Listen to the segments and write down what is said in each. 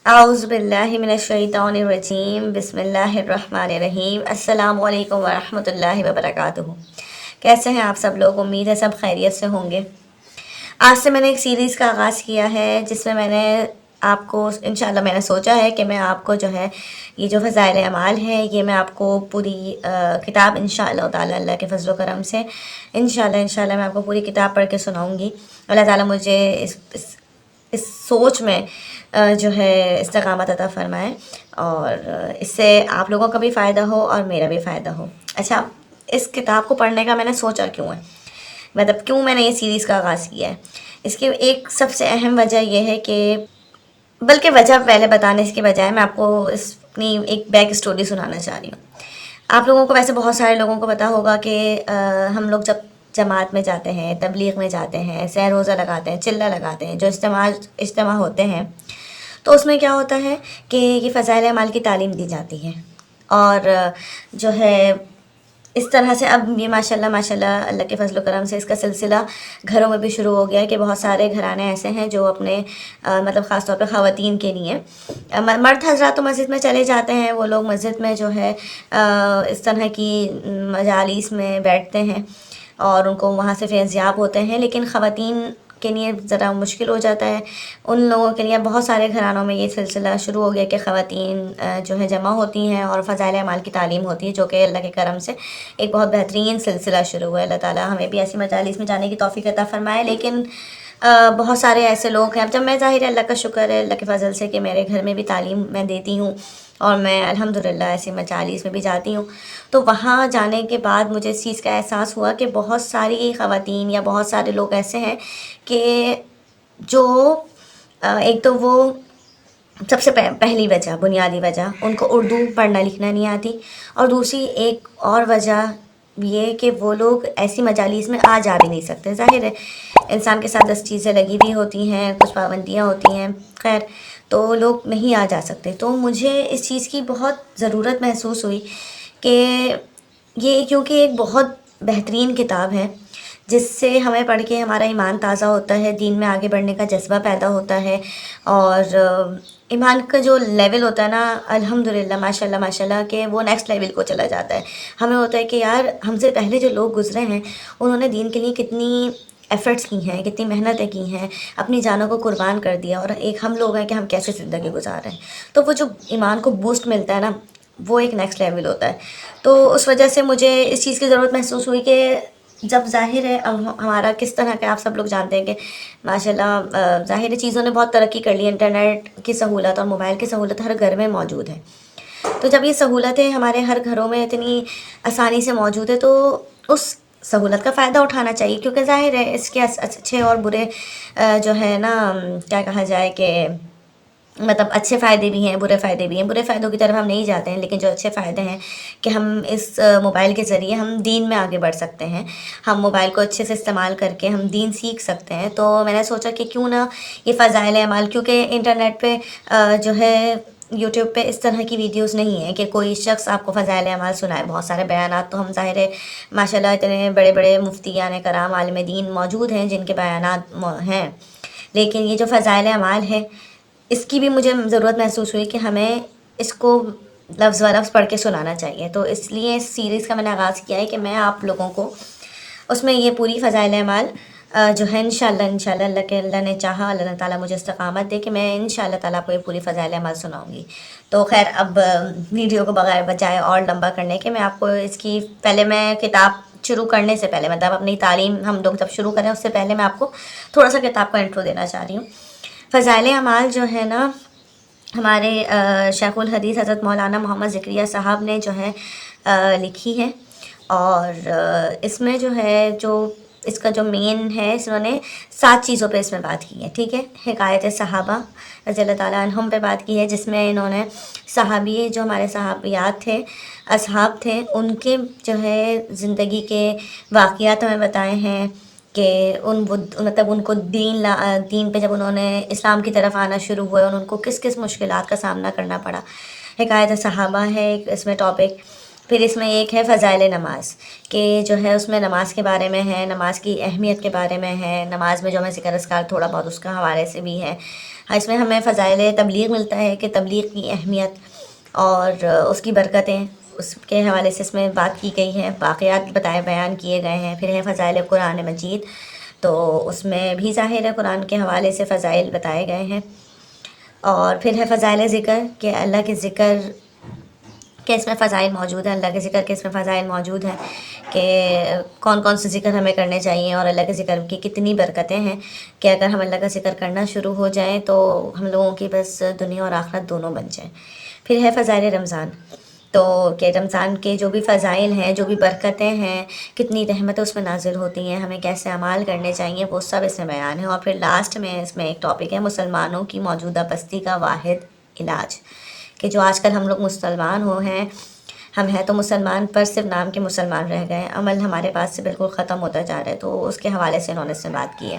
اعوذ باللہ من الشیطان الرجیم، بسم اللہ الرحمن الرحیم۔ السلام علیکم ورحمۃ اللہ وبرکاتہ۔ کیسے ہیں آپ سب لوگ؟ امید ہے سب خیریت سے ہوں گے۔ آج سے میں نے ایک سیریز کا آغاز کیا ہے جس میں نے آپ کو انشاءاللہ میں نے سوچا ہے کہ میں آپ کو جو ہے یہ جو فضائل اعمال ہے یہ میں آپ کو پوری کتاب انشاءاللہ تعالی اللہ کے فضل و کرم سے انشاءاللہ میں آپ کو پوری کتاب پڑھ کے سناؤں گی۔ اللہ تعالیٰ مجھے اس سوچ میں جو ہے استقامت عطا فرمائے، اور اس سے آپ لوگوں کا بھی فائدہ ہو اور میرا بھی فائدہ ہو۔ اچھا، اس کتاب کو پڑھنے کا میں نے سوچا کیوں ہے، مطلب کیوں میں نے یہ سیریز کا آغاز کیا ہے؟ اس کی ایک سب سے اہم وجہ یہ ہے کہ، بلکہ وجہ پہلے بتانے اس کے بجائے میں آپ کو اپنی ایک بیک اسٹوری سنانا چاہ رہی ہوں۔ آپ لوگوں کو ویسے بہت سارے لوگوں کو پتا ہوگا کہ ہم لوگ جب جماعت میں جاتے ہیں، تبلیغ میں جاتے ہیں، سحر روزہ لگاتے ہیں، چلہ لگاتے ہیں، جو اجتماع ہوتے ہیں، تو اس میں کیا ہوتا ہے کہ یہ فضائل اعمال کی تعلیم دی جاتی ہے، اور جو ہے اس طرح سے اب یہ ماشاءاللہ اللہ کے فضل و کرم سے اس کا سلسلہ گھروں میں بھی شروع ہو گیا ہے کہ بہت سارے گھرانے ایسے ہیں جو اپنے مطلب خاص طور پہ خواتین کے لیے، مرد حضرات تو مسجد میں چلے جاتے ہیں، وہ لوگ مسجد میں جو ہے اس طرح کی مجالس میں بیٹھتے ہیں اور ان کو وہاں سے فیضیاب ہوتے ہیں، لیکن خواتین کے لیے ذرا مشکل ہو جاتا ہے۔ ان لوگوں کے لیے بہت سارے گھرانوں میں یہ سلسلہ شروع ہو گیا کہ خواتین جو ہے جمع ہوتی ہیں اور فضائل اعمال کی تعلیم ہوتی ہے، جو کہ اللہ کے کرم سے ایک بہت بہترین سلسلہ شروع ہوا ہے۔ اللہ تعالیٰ ہمیں بھی ایسی مجالس میں جانے کی توفیق عطا فرمائے۔ لیکن بہت سارے ایسے لوگ ہیں، اب جب میں ظاہر ہے اللہ کا شکر ہے اللہ کے فضل سے کہ میرے گھر میں بھی تعلیم میں دیتی ہوں اور میں الحمدللہ ایسی مجالس میں بھی جاتی ہوں، تو وہاں جانے کے بعد مجھے اس چیز کا احساس ہوا کہ بہت ساری خواتین یا بہت سارے لوگ ایسے ہیں کہ جو ایک تو وہ سب سے پہلی وجہ، بنیادی وجہ، ان کو اردو پڑھنا لکھنا نہیں آتی، اور دوسری ایک اور وجہ یہ کہ وہ لوگ ایسی مجالس میں آ جا بھی نہیں سکتے۔ ظاہر ہے انسان کے ساتھ 10 چیزیں لگی ہوئی ہوتی ہیں، کچھ پابندیاں ہوتی ہیں، خیر تو لوگ نہیں آ جا سکتے۔ تو مجھے اس چیز کی بہت ضرورت محسوس ہوئی کہ یہ کیونکہ ایک بہت بہترین کتاب ہے جس سے ہمیں پڑھ کے ہمارا ایمان تازہ ہوتا ہے، دین میں آگے بڑھنے کا جذبہ پیدا ہوتا ہے، اور ایمان کا جو لیول ہوتا ہے نا، الحمدللہ ماشاءاللہ کہ وہ نیکسٹ لیول کو چلا جاتا ہے۔ ہمیں ہوتا ہے کہ یار ہم سے پہلے جو لوگ گزرے ہیں انہوں نے دین کے لیے کتنی ایفرٹس کی ہیں، کتنی محنتیں کی ہیں، اپنی جانوں کو قربان کر دیا، اور ایک ہم لوگ ہیں کہ ہم کیسے زندگی گزار رہے ہیں۔ تو وہ جو ایمان کو بوسٹ ملتا ہے نا، وہ ایک نیکسٹ لیول ہوتا ہے۔ تو اس وجہ سے مجھے اس چیز کی ضرورت محسوس ہوئی کہ جب ظاہر ہے اب ہمارا کس طرح کا، آپ سب لوگ جانتے ہیں کہ ماشاءاللہ ظاہر ہے چیزوں نے بہت ترقی کر لی، انٹرنیٹ کی سہولت اور موبائل کی سہولت ہر گھر میں موجود ہے۔ تو جب یہ سہولتیں ہمارے ہر گھروں میں اتنی آسانی سے موجود ہے تو اس سہولت کا فائدہ اٹھانا چاہیے، کیونکہ ظاہر ہے اس کے اچھے اور برے جو ہے نا، کیا کہا جائے کہ مطلب اچھے فائدے بھی ہیں، برے فائدے بھی ہیں۔ برے فائدوں کی طرف ہم نہیں جاتے ہیں، لیکن جو اچھے فائدے ہیں کہ ہم اس موبائل کے ذریعے ہم دین میں آگے بڑھ سکتے ہیں، ہم موبائل کو اچھے سے استعمال کر کے ہم دین سیکھ سکتے ہیں۔ تو میں نے سوچا کہ کیوں نہ یہ فضائل اعمال، کیونکہ انٹرنیٹ پہ جو ہے یوٹیوب پہ اس طرح کی ویڈیوز نہیں ہیں کہ کوئی شخص آپ کو فضائل اعمال سنائے، بہت سارے بیانات تو ہم ظاہر ہے ماشاءاللہ اتنے بڑے بڑے مفتیان کرام عالم دین موجود ہیں جن کے بیانات ہیں، لیکن یہ جو فضائل اعمال ہے اس کی بھی مجھے ضرورت محسوس ہوئی کہ ہمیں اس کو لفظ و لفظ پڑھ کے سنانا چاہیے۔ تو اس لیے اس سیریز کا میں نے آغاز کیا ہے کہ میں آپ لوگوں کو اس میں یہ پوری فضائل اعمال جو ہے انشاءاللہ اللہ نے چاہا، اللہ تعالیٰ مجھے استقامت دے کہ میں انشاءاللہ تعالیٰ آپ کو یہ پوری فضائل اعمال سناؤں گی۔ تو خیر اب ویڈیو کو بجائے اور لمبا کرنے کے، میں آپ کو اس کی پہلے میں کتاب شروع کرنے سے پہلے، مطلب اپنی تعلیم ہم لوگ جب شروع کریں اس سے پہلے میں آپ کو تھوڑا سا کتاب کا انٹرو دینا چاہ رہی ہوں۔ فضائل اعمال جو ہے نا، ہمارے شیخ الحدیث حضرت مولانا محمد ذکریہ صاحب نے جو ہے لکھی ہے، اور اس میں جو ہے اس کا جو مین ہے، انہوں نے 7 چیزوں پہ اس میں بات کی ہے، ٹھیک ہے۔ حکایت صحابہ رضی اللہ تعالیٰ عنہم پہ بات کی ہے، جس میں انہوں نے صحابی جو ہمارے صحابیات تھے، اصحاب تھے، ان کے جو ہے زندگی کے واقعات ہمیں بتائے ہیں کہ مطلب ان کو دین پہ جب انہوں نے اسلام کی طرف آنا شروع ہوئے اور ان کو کس کس مشکلات کا سامنا کرنا پڑا۔ حکایت صحابہ ہے ایک اس میں ٹاپک۔ پھر اس میں ایک ہے فضائل نماز، کہ جو ہے اس میں نماز کے بارے میں ہے، نماز کی اہمیت کے بارے میں ہے، نماز میں جو ہمیں ذکر اذکار تھوڑا بہت اس کا حوالے سے بھی ہے۔ اس میں ہمیں فضائل تبلیغ ملتا ہے کہ تبلیغ کی اہمیت اور اس کی برکتیں اس کے حوالے سے اس میں بات کی گئی ہے، واقعات بیان کیے گئے ہیں۔ پھر ہے فضائل قرآن مجید، تو اس میں بھی ظاہر ہے قرآن کے حوالے سے فضائل بتائے گئے ہیں۔ اور پھر ہے فضائل ذکر کہ اللہ کے ذکر کہ اس میں فضائل موجود ہیں، اللہ کے ذکر کے اس میں فضائل موجود ہیں کہ کون کون سے ذکر ہمیں کرنے چاہیے، اور اللہ کے ذکر کی کتنی برکتیں ہیں کہ اگر ہم اللہ کا ذکر کرنا شروع ہو جائیں تو ہم لوگوں کی بس دنیا اور آخرت دونوں بن جائیں۔ پھر ہے فضائل رمضان، تو کہ رمضان کے جو بھی فضائل ہیں، جو بھی برکتیں ہیں، کتنی رحمتیں اس میں نازل ہوتی ہیں، ہمیں کیسے اعمال کرنے چاہیے، وہ سب اس میں بیان ہے۔ اور پھر لاسٹ میں اس میں ایک ٹاپک ہے مسلمانوں کی موجودہ پستی کا واحد علاج، کہ جو آج کل ہم لوگ مسلمان ہیں، ہم ہیں تو مسلمان پر صرف نام کے مسلمان رہ گئے ہیں، عمل ہمارے پاس سے بالکل ختم ہوتا جا رہا ہے، تو اس کے حوالے سے انہوں نے اس سے بات کی ہے۔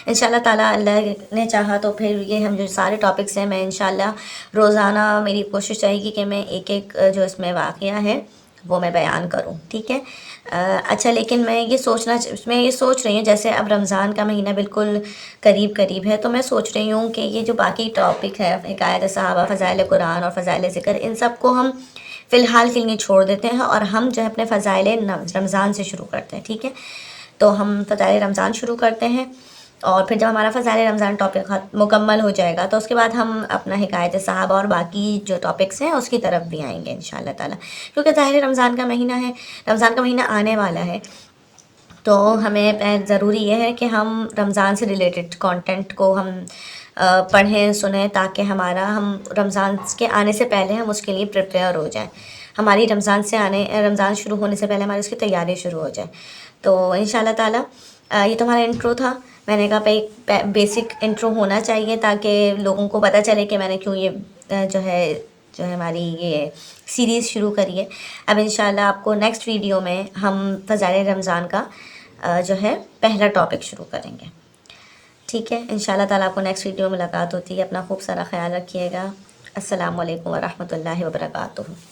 انشاءاللہ تعالیٰ اللہ نے چاہا تو پھر یہ ہم جو سارے ٹاپکس ہیں میں انشاءاللہ روزانہ میری کوشش رہے گی کہ میں ایک ایک جو اس میں واقعہ ہے وہ میں بیان کروں، ٹھیک ہے۔ اچھا، لیکن میں یہ سوچ رہی ہوں جیسے اب رمضان کا مہینہ بالکل قریب ہے، تو میں سوچ رہی ہوں کہ یہ جو باقی ٹاپک ہے حکایت صحابہ، فضائل قرآن اور فضائل ذکر، ان سب کو ہم فی الحال کے لیے چھوڑ دیتے ہیں اور ہم جو ہے اپنے فضائل رمضان سے شروع کرتے ہیں، ٹھیک ہے۔ تو ہم فضائل رمضان شروع کرتے ہیں، اور پھر جب ہمارا فضائل رمضان ٹاپک مکمل ہو جائے گا تو اس کے بعد ہم اپنا حکایت صحابہ اور باقی جو ٹاپکس ہیں اس کی طرف بھی آئیں گے انشاءاللہ تعالیٰ، کیونکہ ظاہر رمضان کا مہینہ ہے، رمضان کا مہینہ آنے والا ہے، تو ہمیں ضروری یہ ہے کہ ہم رمضان سے ریلیٹڈ کانٹینٹ کو ہم پڑھیں سنیں، تاکہ ہم رمضان کے آنے سے پہلے ہم اس کے لیے پریپیئر ہو جائیں، ہماری رمضان شروع ہونے سے پہلے ہماری اس کی تیاری شروع ہو جائے۔ تو انشاءاللہ تعالیٰ یہ تو ہمارا انٹرو تھا، میں نے کہا ایک بیسک انٹرو ہونا چاہیے تاکہ لوگوں کو پتہ چلے کہ میں نے کیوں یہ جو ہے ہماری یہ سیریز شروع کری ہے۔ اب انشاءاللہ آپ کو نیکسٹ ویڈیو میں ہم فضائل رمضان کا جو ہے پہلا ٹاپک شروع کریں گے، ٹھیک ہے۔ انشاءاللہ تعالیٰ آپ کو نیکسٹ ویڈیو میں ملاقات ہوتی ہے، اپنا خوب سارا خیال رکھیے گا۔ السلام علیکم ورحمۃ اللہ وبرکاتہ۔